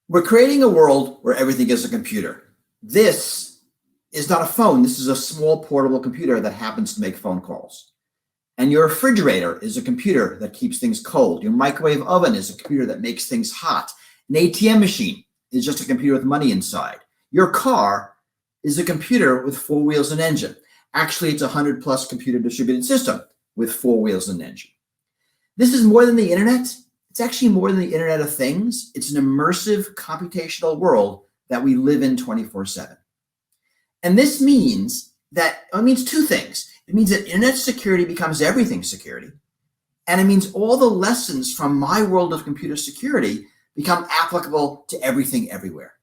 We're creating a world where everything is a computer. This is not a phone. This is a small portable computer that happens to make phone calls. And your refrigerator is a computer that keeps things cold. Your microwave oven is a computer that makes things hot. An ATM machine is just a computer with money inside. Your car is a computer with four wheels and engine. Actually, it's a 100+ computer distributed system with four wheels and engine. This is more than the internet. It's actually more than the Internet of Things. It's an immersive computational world that we live in 24/7. And this means two things. It means that internet security becomes everything security. And it means all the lessons from my world of computer security become applicable to everything everywhere.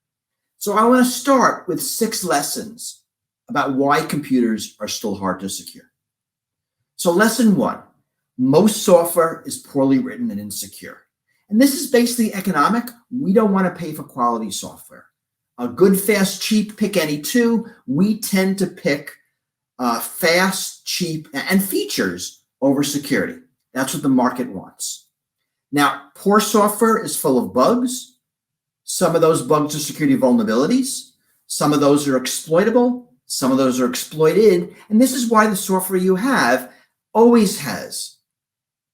So I want to start with 6 lessons about why computers are still hard to secure. So lesson 1, most software is poorly written and insecure. And this is basically economic. We don't want to pay for quality software. A good, fast, cheap, pick any two. We tend to pick fast, cheap, and features over security. That's what the market wants. Now, poor software is full of bugs. Some of those bugs are security vulnerabilities. Some of those are exploitable. Some of those are exploited. And this is why the software you have always has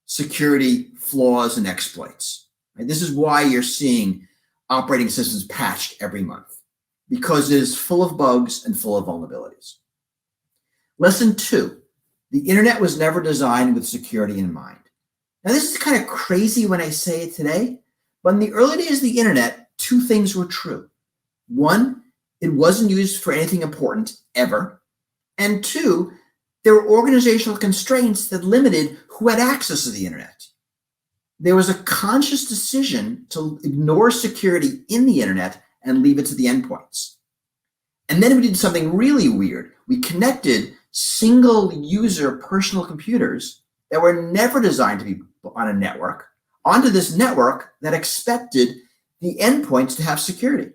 security flaws and exploits. Right? This is why you're seeing operating systems patched every month, because it is full of bugs and full of vulnerabilities. Lesson 2, the internet was never designed with security in mind. Now, this is kind of crazy when I say it today, but in the early days of the internet, 2 things were true. 1, it wasn't used for anything important ever. And 2, there were organizational constraints that limited who had access to the internet. There was a conscious decision to ignore security in the internet and leave it to the endpoints. And then we did something really weird. We connected single user personal computers that were never designed to be on a network onto this network that expected the endpoints to have security.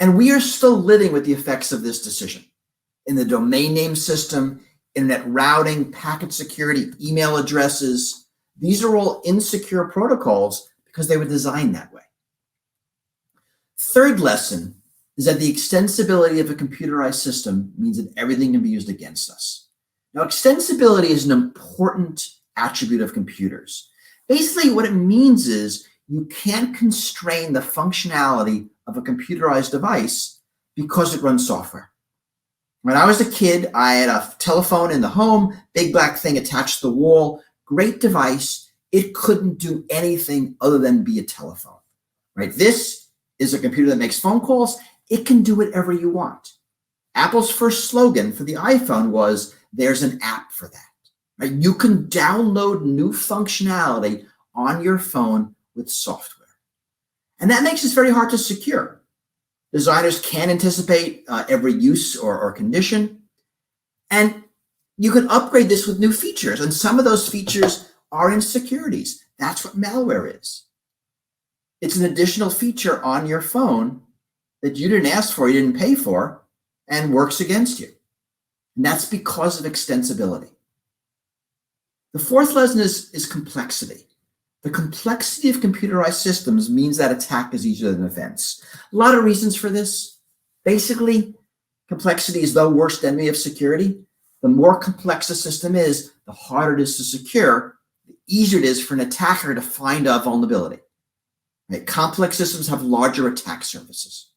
And we are still living with the effects of this decision in the domain name system, internet routing, packet security, email addresses. These are all insecure protocols because they were designed that way. Third lesson is that the extensibility of a computerized system means that everything can be used against us. Now, extensibility is an important attribute of computers. Basically, what it means is you can't constrain the functionality of a computerized device because it runs software. When I was a kid, I had a telephone in the home, big black thing attached to the wall, great device. It couldn't do anything other than be a telephone, right? This is a computer that makes phone calls. It can do whatever you want. Apple's first slogan for the iPhone was, there's an app for that, right? You can download new functionality on your phone with software. And that makes it very hard to secure. Designers can't anticipate every use or condition. And you can upgrade this with new features. And some of those features are insecurities. That's what malware is. It's an additional feature on your phone that you didn't ask for, you didn't pay for, and works against you. And that's because of extensibility. The fourth lesson is complexity. The complexity of computerized systems means that attack is easier than defense. A lot of reasons for this. Basically, complexity is the worst enemy of security. The more complex a system is, the harder it is to secure, the easier it is for an attacker to find a vulnerability. Right? Complex systems have larger attack surfaces.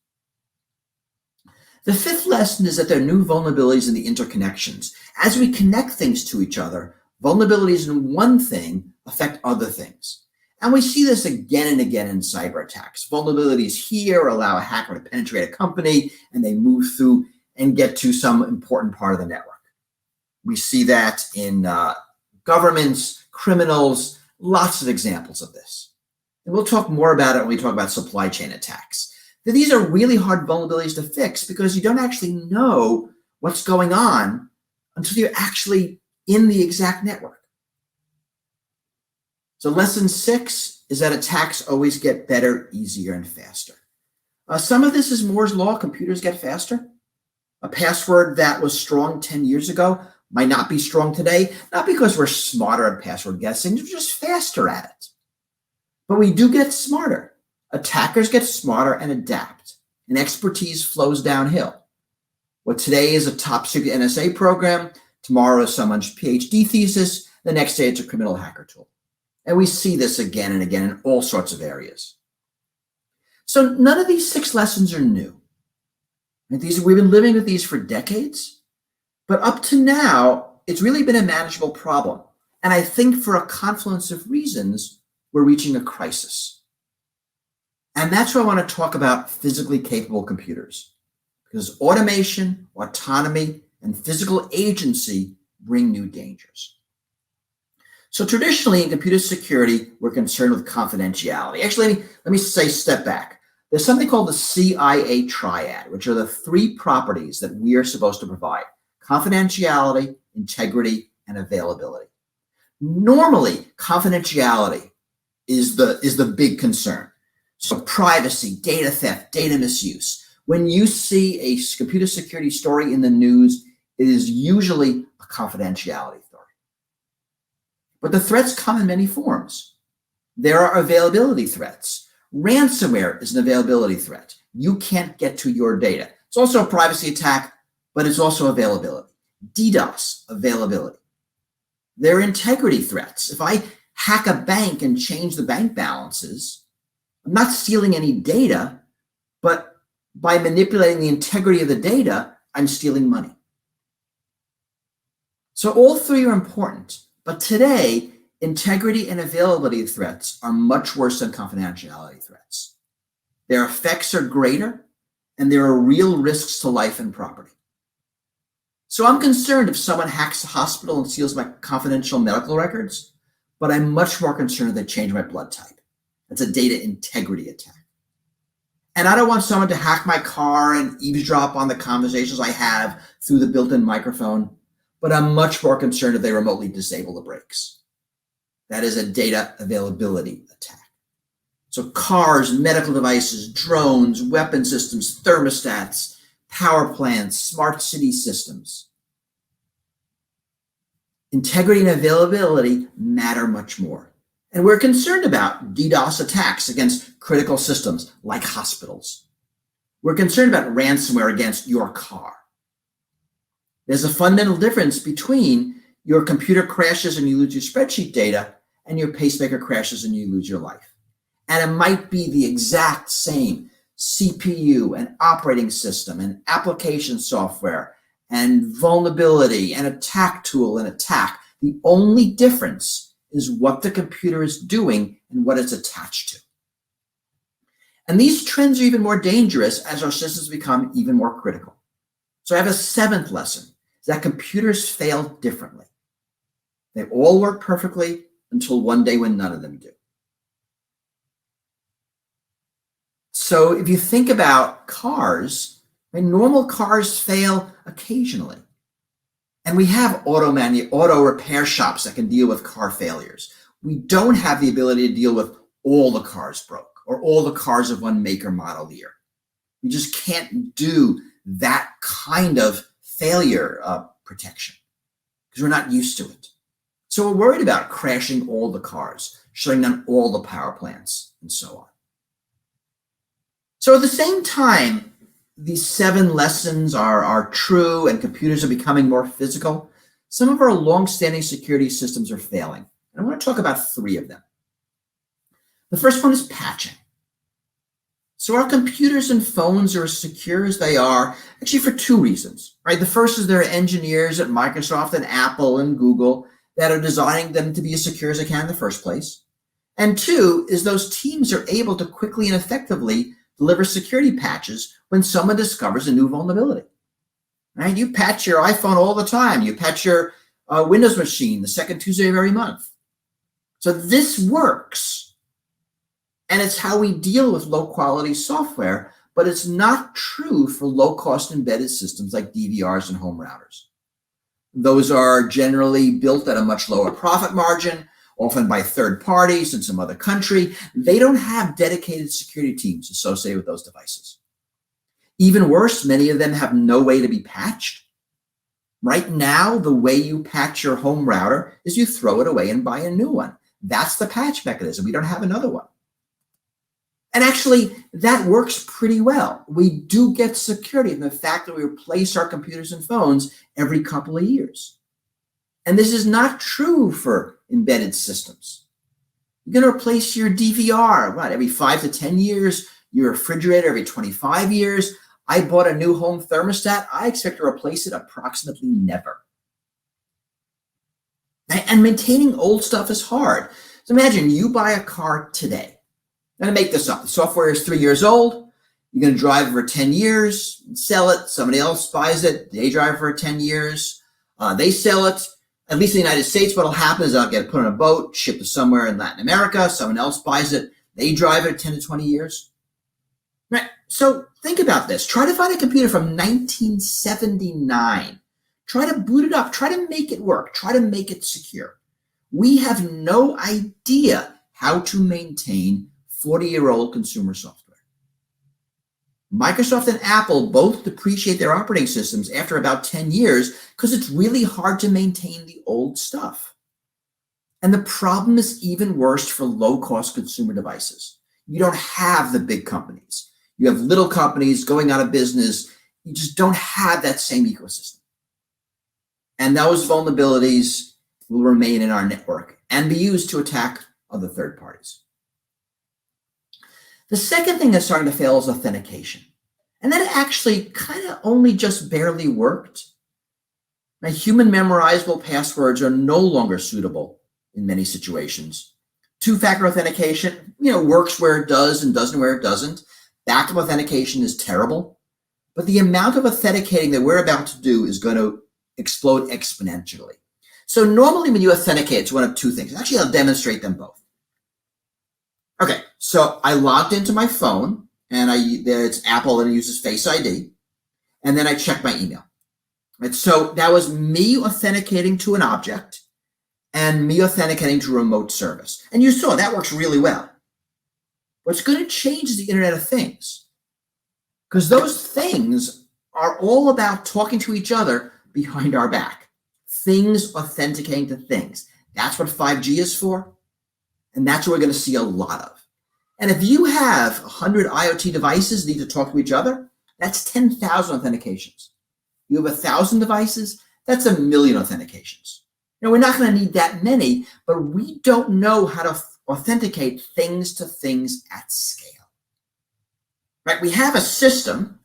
The fifth lesson is that there are new vulnerabilities in the interconnections. As we connect things to each other, vulnerabilities in one thing affect other things. And we see this again and again in cyber attacks. Vulnerabilities here allow a hacker to penetrate a company, and they move through and get to some important part of the network. We see that in governments, criminals, lots of examples of this. And we'll talk more about it when we talk about supply chain attacks. Now, these are really hard vulnerabilities to fix because you don't actually know what's going on until you're actually in the exact network. So lesson 6 is that attacks always get better, easier, and faster. Some of this is Moore's law. Computers get faster. A password that was strong 10 years ago might not be strong today, not because we're smarter at password guessing, we're just faster at it. But we do get smarter. Attackers get smarter and adapt, and expertise flows downhill. What today is a top secret NSA program, tomorrow is someone's PhD thesis, the next day it's a criminal hacker tool. And we see this again and again in all sorts of areas. So none of these 6 lessons are new. We've been living with these for decades, but up to now, it's really been a manageable problem. And I think for a confluence of reasons, we're reaching a crisis. And that's why I want to talk about physically capable computers, because automation, autonomy, and physical agency bring new dangers. So traditionally in computer security, we're concerned with confidentiality. Actually, let me say step back. There's something called the CIA triad, which are the 3 properties that we are supposed to provide: confidentiality, integrity, and availability. Normally, confidentiality is the big concern. So privacy, data theft, data misuse. When you see a computer security story in the news, it is usually a confidentiality story. But the threats come in many forms. There are availability threats. Ransomware is an availability threat. You can't get to your data. It's also a privacy attack, but it's also availability. DDoS, availability. There are integrity threats. If I hack a bank and change the bank balances, I'm not stealing any data, but by manipulating the integrity of the data, I'm stealing money. So all 3 are important, but today, integrity and availability threats are much worse than confidentiality threats. Their effects are greater, and there are real risks to life and property. So I'm concerned if someone hacks a hospital and steals my confidential medical records, but I'm much more concerned if they change my blood type. That's a data integrity attack. And I don't want someone to hack my car and eavesdrop on the conversations I have through the built-in microphone, but I'm much more concerned if they remotely disable the brakes. That is a data availability attack. So cars, medical devices, drones, weapon systems, thermostats, power plants, smart city systems. Integrity and availability matter much more. And we're concerned about DDoS attacks against critical systems like hospitals. We're concerned about ransomware against your car. There's a fundamental difference between your computer crashes and you lose your spreadsheet data and your pacemaker crashes and you lose your life. And it might be the exact same CPU and operating system and application software and vulnerability and attack tool and attack. The only difference is what the computer is doing and what it's attached to. And these trends are even more dangerous as our systems become even more critical. So I have a 7th lesson, is that computers fail differently. They all work perfectly until one day when none of them do. So if you think about cars, normal cars fail occasionally. And we have auto repair shops that can deal with car failures. We don't have the ability to deal with all the cars broke or all the cars of one make or model year. We just can't do that kind of failure protection because we're not used to it. So we're worried about crashing all the cars, shutting down all the power plants, and so on. So at the same time, these 7 lessons are true and computers are becoming more physical. Some of our long-standing security systems are failing. And I want to talk about 3 of them. The first one is patching. So our computers and phones are as secure as they are, actually for 2 reasons, right? The first is there are engineers at Microsoft and Apple and Google that are designing them to be as secure as they can in the first place. And 2 is those teams are able to quickly and effectively deliver security patches when someone discovers a new vulnerability. Right? You patch your iPhone all the time. You patch your Windows machine the second Tuesday of every month. So this works. And it's how we deal with low quality software, but it's not true for low cost embedded systems like DVRs and home routers. Those are generally built at a much lower profit margin, often by third parties in some other country. They don't have dedicated security teams associated with those devices. Even worse, many of them have no way to be patched. Right now, the way you patch your home router is you throw it away and buy a new one. That's the patch mechanism. We don't have another one. And actually, that works pretty well. We do get security in the fact that we replace our computers and phones every couple of years. And this is not true for embedded systems. You're going to replace your DVR, every 5 to 10 years, your refrigerator every 25 years. I bought a new home thermostat. I expect to replace it approximately never. And maintaining old stuff is hard. So imagine you buy a car today. I'm going to make this up. The software is 3 years old. You're going to drive it for 10 years, sell it. Somebody else buys it. They drive it for 10 years. They sell it. At least in the United States, what will happen is I'll get put on a boat, shipped to somewhere in Latin America. Someone else buys it. They drive it 10 to 20 years. Right. So think about this. Try to find a computer from 1979. Try to boot it up. Try to make it work. Try to make it secure. We have no idea how to maintain 40-year-old consumer software. Microsoft and Apple both depreciate their operating systems after about 10 years because it's really hard to maintain the old stuff. And the problem is even worse for low-cost consumer devices. You don't have the big companies. You have little companies going out of business. You just don't have that same ecosystem. And those vulnerabilities will remain in our network and be used to attack other third parties. The second thing that's starting to fail is authentication. And that actually kind of only just barely worked. Now, human memorizable passwords are no longer suitable in many situations. Two-factor authentication, works where it does and doesn't where it doesn't. Backup authentication is terrible. But the amount of authenticating that we're about to do is going to explode exponentially. So normally when you authenticate, it's one of two things. Actually, I'll demonstrate them both. Okay, so I logged into my phone, and it's Apple, and it uses Face ID, and then I check my email. Right, so that was me authenticating to an object and me authenticating to a remote service. And you saw that works really well. What's going to change is the Internet of Things, because those things are all about talking to each other behind our back. Things authenticating to things. That's what 5G is for. And that's what we're going to see a lot of. And if you have 100 IoT devices that need to talk to each other, that's 10,000 authentications. You have 1,000 devices, that's 1,000,000 authentications. Now, we're not going to need that many, but we don't know how to authenticate things to things at scale. Right? We have a system.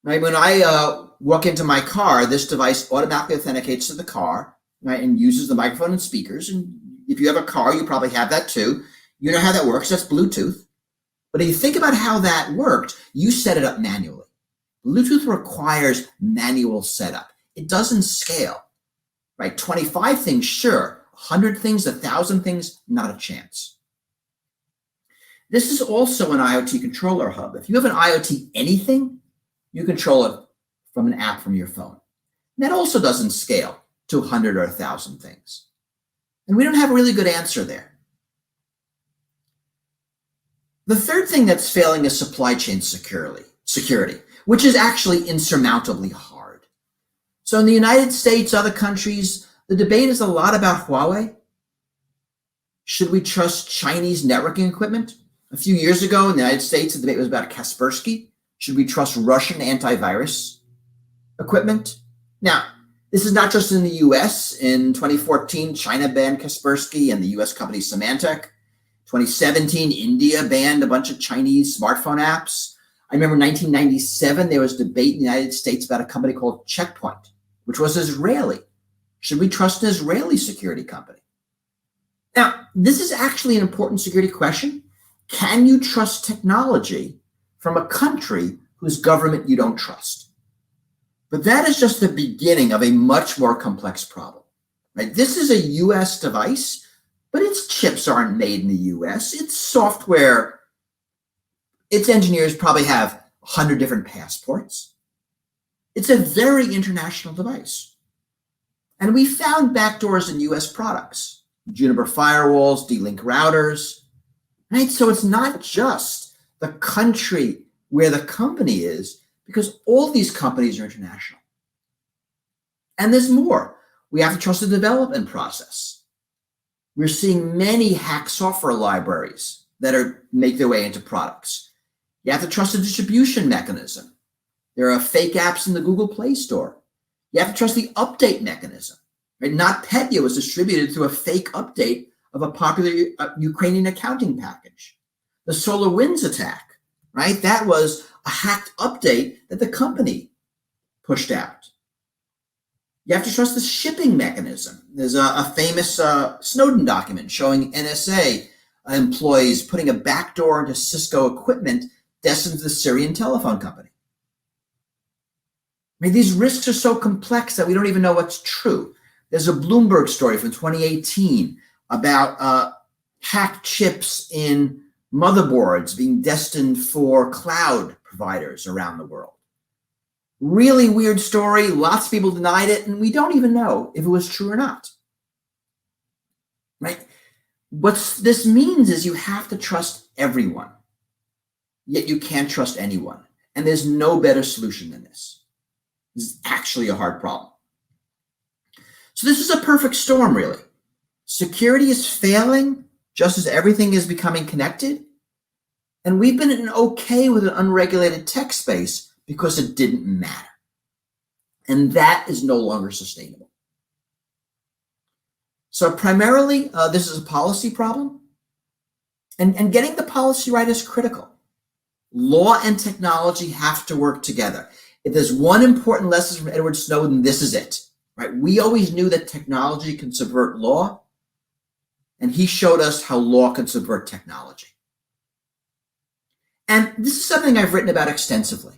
Right? When I walk into my car, this device automatically authenticates to the car, right, and uses the microphone and speakers. And if you have a car, you probably have that too. You know how that works. That's Bluetooth. But if you think about how that worked, you set it up manually. Bluetooth requires manual setup. It doesn't scale. Right? 25 things, sure. 100 things, 1,000 things, not a chance. This is also an IoT controller hub. If you have an IoT anything, you control it from an app from your phone. And that also doesn't scale to 100 or 1,000 things. And we don't have a really good answer there. The third thing that's failing is supply chain security, which is actually insurmountably hard. So in the United States, other countries, the debate is a lot about Huawei. Should we trust Chinese networking equipment? A few years ago in the United States, the debate was about Kaspersky. Should we trust Russian antivirus equipment? Now, this is not just in the US. In 2014, China banned Kaspersky and the US company Symantec. 2017, India banned a bunch of Chinese smartphone apps. I remember 1997, there was debate in the United States about a company called Checkpoint, which was Israeli. Should we trust an Israeli security company? Now, this is actually an important security question. Can you trust technology from a country whose government you don't trust? But that is just the beginning of a much more complex problem. Right? This is a US device, but its chips aren't made in the US. Its software, its engineers probably have 100 different passports. It's a very international device. And we found backdoors in US products, Juniper firewalls, D-Link routers, right? So it's not just the country where the company is, because all these companies are international. And there's more. We have to trust the development process. We're seeing many hack software libraries that make their way into products. You have to trust the distribution mechanism. There are fake apps in the Google Play Store. You have to trust the update mechanism. Right? NotPetya was distributed through a fake update of a popular Ukrainian accounting package. The SolarWinds attack, right? That was a hacked update that the company pushed out. You have to trust the shipping mechanism. There's a famous Snowden document showing NSA employees putting a backdoor into Cisco equipment destined to the Syrian telephone company. I mean, these risks are so complex that we don't even know what's true. There's a Bloomberg story from 2018 about hacked chips in motherboards being destined for cloud providers around the world. Really weird story. Lots of people denied it, and we don't even know if it was true or not. Right? What this means is you have to trust everyone, yet you can't trust anyone. And there's no better solution than this. This is actually a hard problem. So this is a perfect storm, really. Security is failing just as everything is becoming connected. And we've been okay with an unregulated tech space because it didn't matter. And that is no longer sustainable. So primarily, this is a policy problem. And getting the policy right is critical. Law and technology have to work together. If there's one important lesson from Edward Snowden, this is it. Right? We always knew that technology can subvert law, and he showed us how law can subvert technology. And this is something I've written about extensively.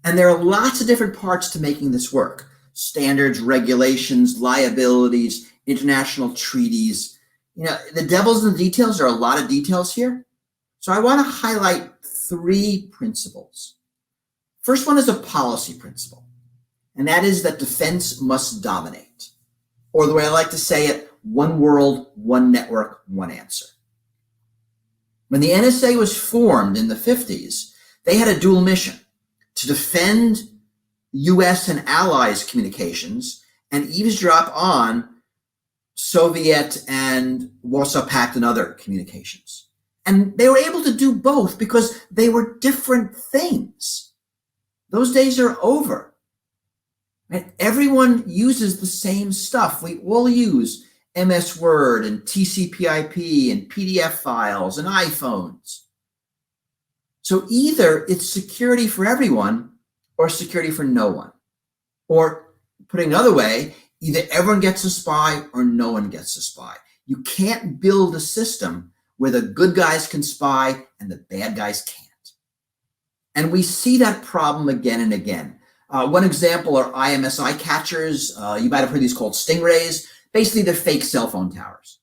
And there are lots of different parts to making this work. Standards, regulations, liabilities, international treaties. You know, the devil's in the details. There are a lot of details here. So I want to highlight 3 principles. First one is a policy principle, and that is that defense must dominate. Or the way I like to say it, one world, one network, one answer. When the NSA was formed in the 50s, they had a dual mission: to defend US and allies' communications and eavesdrop on Soviet and Warsaw Pact and other communications. And they were able to do both because they were different things. Those days are over. Right? Everyone uses the same stuff. We all use MS Word and TCP/IP and PDF files and iPhones. So either it's security for everyone or security for no one. Or putting another way, either everyone gets a spy or no one gets a spy. You can't build a system where the good guys can spy and the bad guys can't. And we see that problem again and again. One example are IMSI catchers. You might have heard these called stingrays. Basically, they're fake cell phone towers.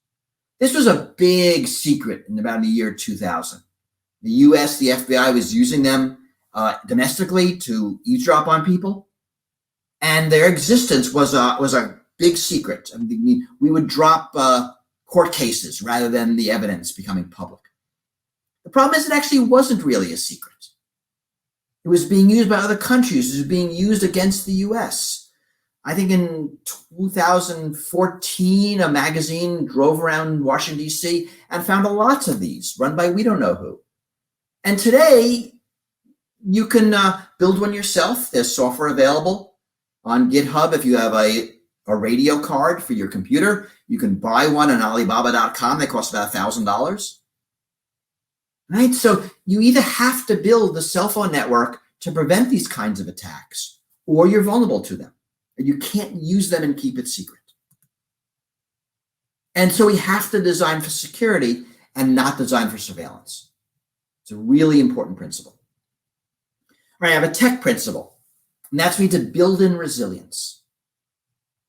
This was a big secret in about the year 2000. The US, the FBI was using them domestically to eavesdrop on people. And their existence was a big secret. I mean, we would drop court cases rather than the evidence becoming public. The problem is it actually wasn't really a secret. It was being used by other countries. It was being used against the US. I think in 2014, a magazine drove around Washington, D.C. and found lots of these run by we don't know who. And today, you can build one yourself. There's software available on GitHub. If you have a radio card for your computer, you can buy one on Alibaba.com. They cost about $1,000. Right? So you either have to build the cell phone network to prevent these kinds of attacks, or you're vulnerable to them. And you can't use them and keep it secret. And so we have to design for security and not design for surveillance. It's a really important principle. All right, I have a tech principle, and that's we need to build in resilience.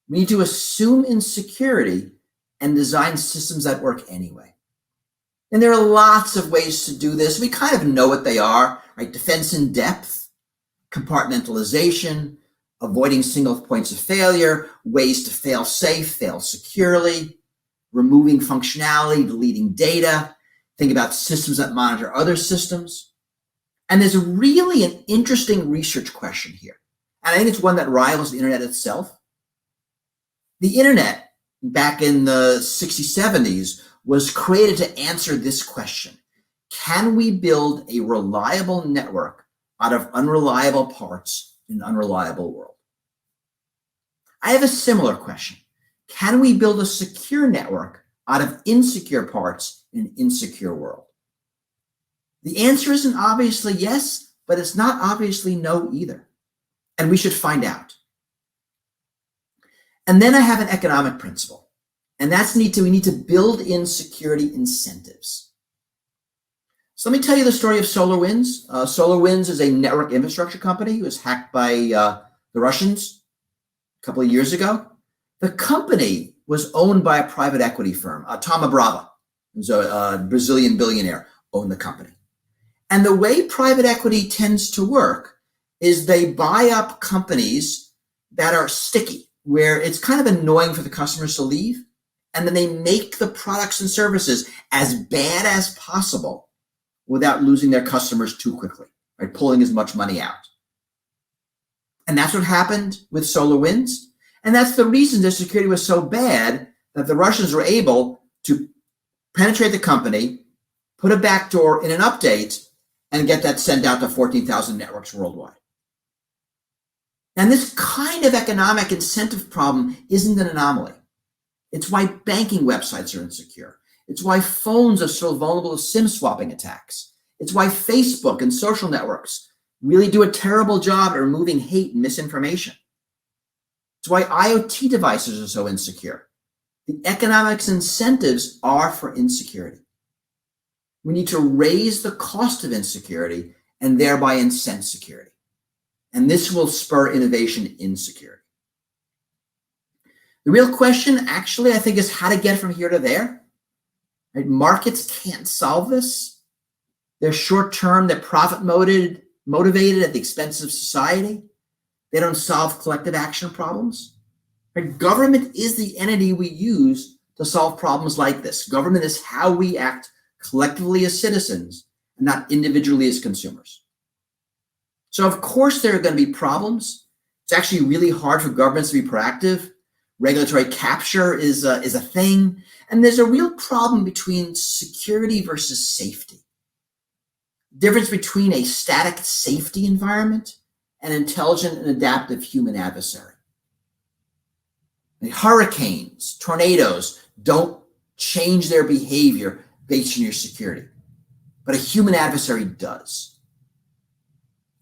We need to assume insecurity and design systems that work anyway. And there are lots of ways to do this. We kind of know what they are, right? Defense in depth, compartmentalization, avoiding single points of failure, ways to fail safe, fail securely, removing functionality, deleting data, think about systems that monitor other systems. And there's really an interesting research question here. And I think it's one that rivals the internet itself. The internet, back in the 60s, 70s, was created to answer this question. Can we build a reliable network out of unreliable parts in an unreliable world? I have a similar question. Can we build a secure network out of insecure parts in an insecure world? The answer isn't obviously yes, but it's not obviously no either. And we should find out. And then I have an economic principle, and that's we need to build in security incentives. So let me tell you the story of SolarWinds. SolarWinds is a network infrastructure company. It was hacked by the Russians a couple of years ago. The company was owned by a private equity firm. Thoma Brava, who's a Brazilian billionaire, owned the company. And the way private equity tends to work is they buy up companies that are sticky, where it's kind of annoying for the customers to leave, and then they make the products and services as bad as possible without losing their customers too quickly, right? Pulling as much money out. And that's what happened with SolarWinds. And that's the reason their security was so bad that the Russians were able to penetrate the company, put a backdoor in an update, and get that sent out to 14,000 networks worldwide. And this kind of economic incentive problem isn't an anomaly. It's why banking websites are insecure. It's why phones are so vulnerable to SIM swapping attacks. It's why Facebook and social networks really do a terrible job at removing hate and misinformation. It's why IoT devices are so insecure. The economics incentives are for insecurity. We need to raise the cost of insecurity and thereby incent security. And this will spur innovation in security. The real question, actually, I think, is how to get from here to there. Right? Markets can't solve this. They're short-term, they're profit-motivated at the expense of society. They don't solve collective action problems. Right? Government is the entity we use to solve problems like this. Government is how we act collectively as citizens and not individually as consumers. So of course there are going to be problems. It's actually really hard for governments to be proactive. Regulatory capture is a thing. And there's a real problem between security versus safety. Difference between a static safety environment and intelligent and adaptive human adversary. Hurricanes, tornadoes don't change their behavior based on your security, but a human adversary does.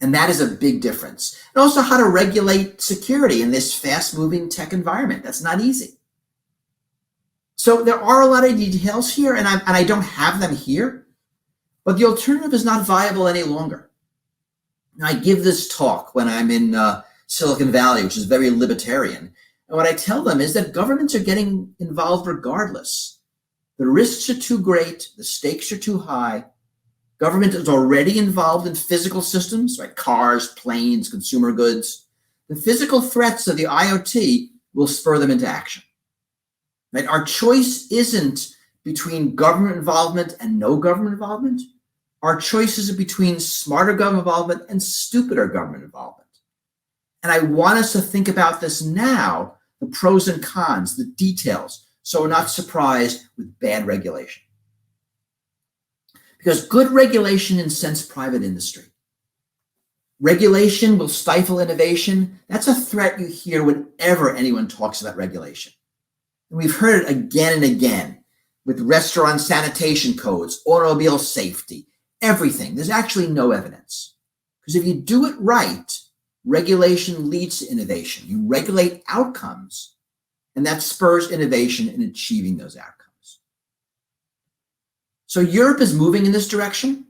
And that is a big difference. And also how to regulate security in this fast-moving tech environment. That's not easy. So there are a lot of details here, and I don't have them here, but the alternative is not viable any longer. And I give this talk when I'm in Silicon Valley, which is very libertarian. And what I tell them is that governments are getting involved regardless. The risks are too great, the stakes are too high. Government is already involved in physical systems, like cars, planes, consumer goods. The physical threats of the IoT will spur them into action. Right? Our choice isn't between government involvement and no government involvement. Our choices are between smarter government involvement and stupider government involvement. And I want us to think about this now, the pros and cons, the details, so we're not surprised with bad regulation. Because good regulation incents private industry. Regulation will stifle innovation. That's a threat you hear whenever anyone talks about regulation. And we've heard it again and again with restaurant sanitation codes, automobile safety, everything. There's actually no evidence. Because if you do it right, regulation leads to innovation. You regulate outcomes, and that spurs innovation in achieving those outcomes. So Europe is moving in this direction,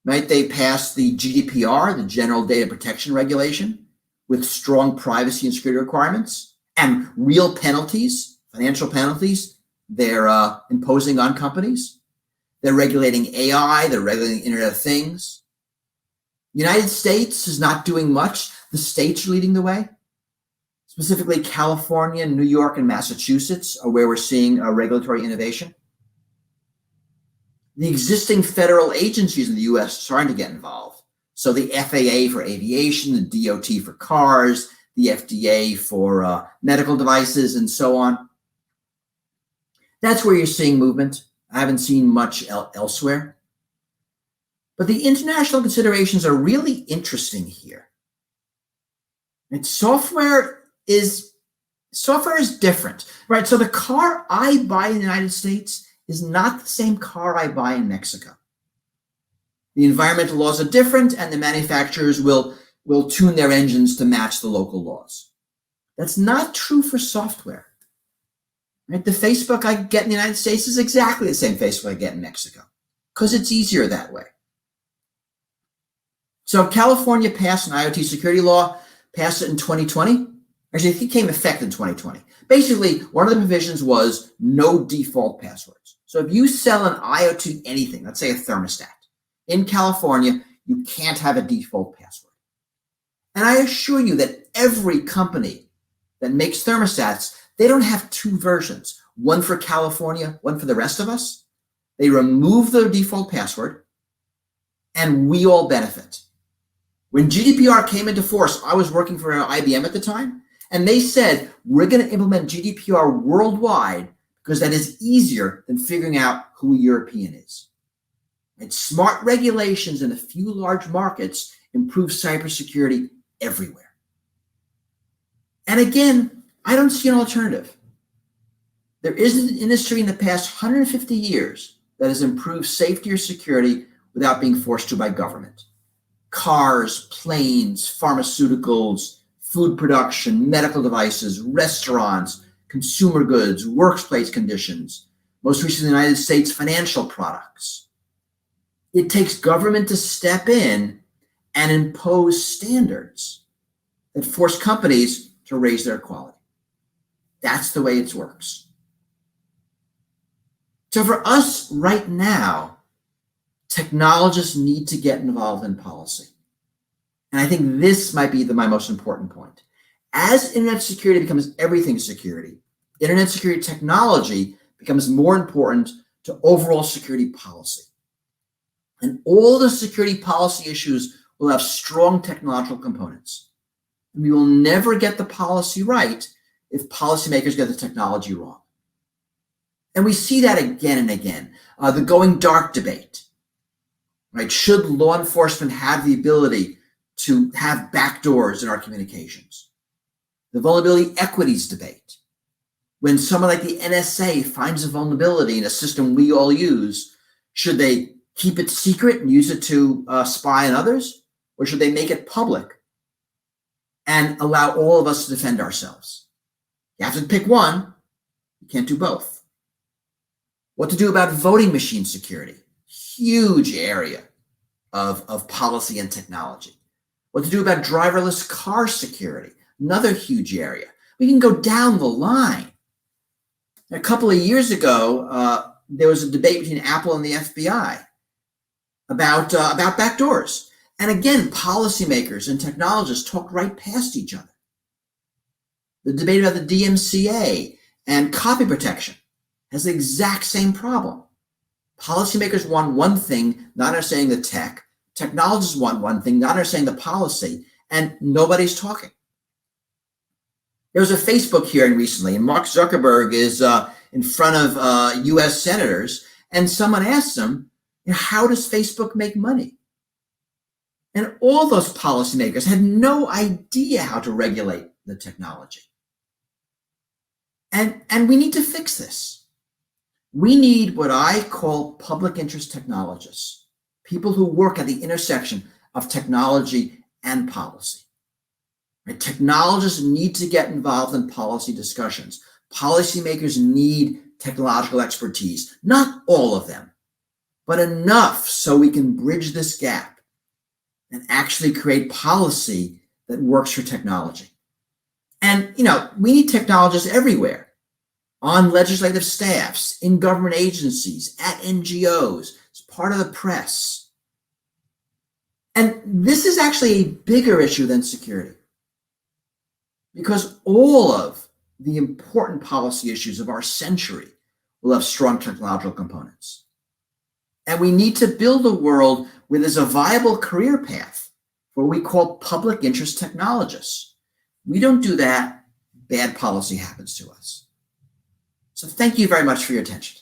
right? They passed the GDPR, the General Data Protection Regulation, with strong privacy and security requirements and real penalties, financial penalties they're imposing on companies. They're regulating AI, they're regulating Internet of Things. The United States is not doing much. The states are leading the way. Specifically, California, New York, and Massachusetts are where we're seeing regulatory innovation. The existing federal agencies in the U.S. are starting to get involved. So the FAA for aviation, the DOT for cars, the FDA for medical devices, and so on. That's where you're seeing movement. I haven't seen much elsewhere. But the international considerations are really interesting here. And software is different, right? So the car I buy in the United States is not the same car I buy in Mexico. The environmental laws are different, and the manufacturers will tune their engines to match the local laws. That's not true for software. Right? The Facebook I get in the United States is exactly the same Facebook I get in Mexico, because it's easier that way. So California passed an IoT security law, passed it in 2020. Actually, it came effect in 2020. Basically, one of the provisions was no default passwords. So if you sell an IoT anything, let's say a thermostat, in California, you can't have a default password. And I assure you that every company that makes thermostats, they don't have two versions, one for California, one for the rest of us. They remove the default password, and we all benefit. When GDPR came into force, I was working for IBM at the time, and they said, we're going to implement GDPR worldwide because that is easier than figuring out who a European is. And smart regulations in a few large markets improve cybersecurity everywhere. And again, I don't see an alternative. There isn't an industry in the past 150 years that has improved safety or security without being forced to by government. Cars, planes, pharmaceuticals, food production, medical devices, restaurants, consumer goods, workplace conditions, most recently in the United States, financial products. It takes government to step in and impose standards that force companies to raise their quality. That's the way it works. So for us right now, technologists need to get involved in policy. And I think this might be my most important point. As internet security becomes everything security, internet security technology becomes more important to overall security policy. And all the security policy issues will have strong technological components. And we will never get the policy right if policymakers get the technology wrong. And we see that again and again. The going dark debate, right? Should law enforcement have the ability to have backdoors in our communications? The vulnerability equities debate. When someone like the NSA finds a vulnerability in a system we all use, should they keep it secret and use it to spy on others? Or should they make it public and allow all of us to defend ourselves? You have to pick one. You can't do both. What to do about voting machine security? Huge area of policy and technology. What to do about driverless car security? Another huge area. We can go down the line. A couple of years ago, there was a debate between Apple and the FBI about backdoors. And again, policymakers and technologists talked right past each other. The debate about the DMCA and copy protection has the exact same problem. Policymakers want one thing, not understanding the tech. Technologists want one thing, not understanding the policy, and nobody's talking. There was a Facebook hearing recently, and Mark Zuckerberg is in front of U.S. senators, and someone asked him, how does Facebook make money? And all those policymakers had no idea how to regulate the technology. And we need to fix this. We need what I call public interest technologists, people who work at the intersection of technology and policy. Right? Technologists need to get involved in policy discussions. Policymakers need technological expertise, not all of them, but enough so we can bridge this gap and actually create policy that works for technology. And, we need technologists everywhere, on legislative staffs, in government agencies, at NGOs, as part of the press. And this is actually a bigger issue than security, because all of the important policy issues of our century will have strong technological components. And we need to build a world where there's a viable career path for what we call public interest technologists. We don't do that, bad policy happens to us. So thank you very much for your attention.